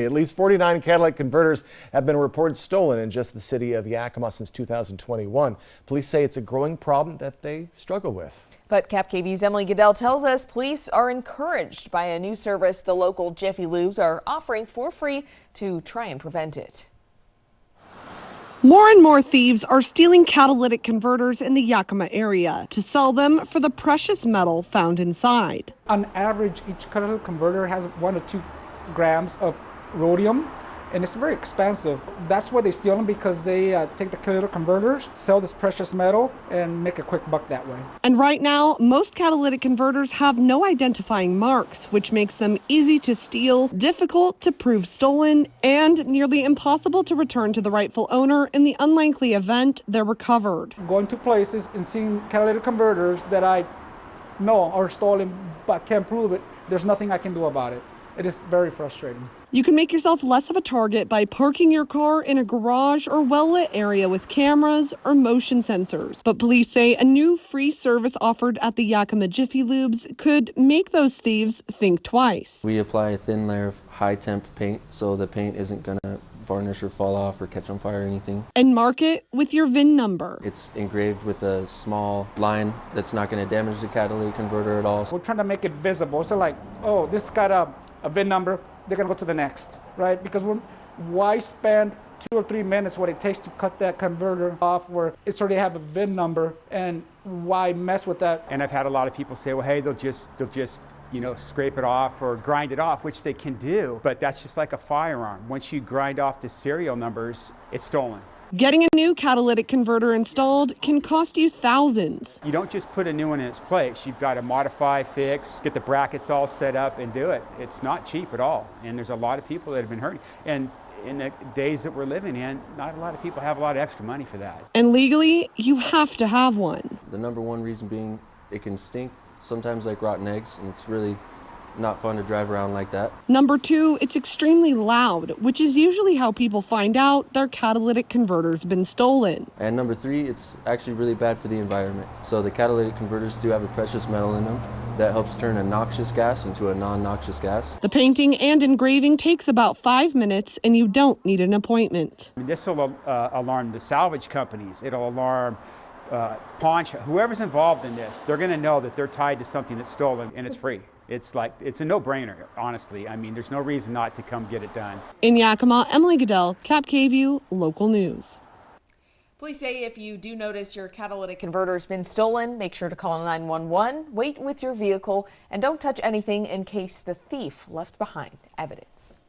At least 49 catalytic converters have been reported stolen in just the city of Yakima since 2021. Police say it's a growing problem that they struggle with. But KapKV's Emily Goodell tells us police are encouraged by a new service the local Jiffy Lubes are offering for free to try and prevent it. More and more thieves are stealing catalytic converters in the Yakima area to sell them for the precious metal found inside. On average, each catalytic converter has 1 to 2 grams of rhodium, and it's very expensive. That's why they steal them, because they take the catalytic converters, sell this precious metal, and make a quick buck that way. And right now, most catalytic converters have no identifying marks, which makes them easy to steal, difficult to prove stolen, and nearly impossible to return to the rightful owner in the unlikely event they're recovered. Going to places and seeing catalytic converters that I know are stolen but can't prove it, there's nothing I can do about it. It is very frustrating. You can make yourself less of a target by parking your car in a garage or well-lit area with cameras or motion sensors. But police say a new free service offered at the Yakima Jiffy Lubes could make those thieves think twice. We apply a thin layer of high temp paint so the paint isn't going to varnish or fall off or catch on fire or anything. And mark it with your VIN number. It's engraved with a small line that's not going to damage the catalytic converter at all. We're trying to make it visible. So like, oh, this got a VIN number, they're gonna go to the next, right? Because why spend 2 or 3 minutes what it takes to cut that converter off where it's already have a VIN number, and why mess with that? And I've had a lot of people say, well, hey, they'll just scrape it off or grind it off, which they can do, but that's just like a firearm. Once you grind off the serial numbers, it's stolen. Getting a new catalytic converter installed can cost you thousands. You don't just put a new one in its place. You've got to modify, fix, get the brackets all set up and do it. It's not cheap at all. And there's a lot of people that have been hurting. And in the days that we're living in, not a lot of people have a lot of extra money for that. And legally, you have to have one. The number one reason being it can stink, sometimes like rotten eggs, and it's really not fun to drive around like that. Number 2, it's extremely loud, which is usually how people find out their catalytic converter's been stolen. And number 3, it's actually really bad for the environment. So the catalytic converters do have a precious metal in them that helps turn a noxious gas into a non-noxious gas. The painting and engraving takes about 5 minutes, and you don't need an appointment. I mean, this will alarm the salvage companies. It'll alarm pawn shop. Whoever's involved in this, they're going to know that they're tied to something that's stolen, and it's free. It's a no-brainer, honestly. I mean, there's no reason not to come get it done. In Yakima, Emily Goodell, KapKV Local News. Police say if you do notice your catalytic converter has been stolen, make sure to call 911, wait with your vehicle, and don't touch anything in case the thief left behind evidence.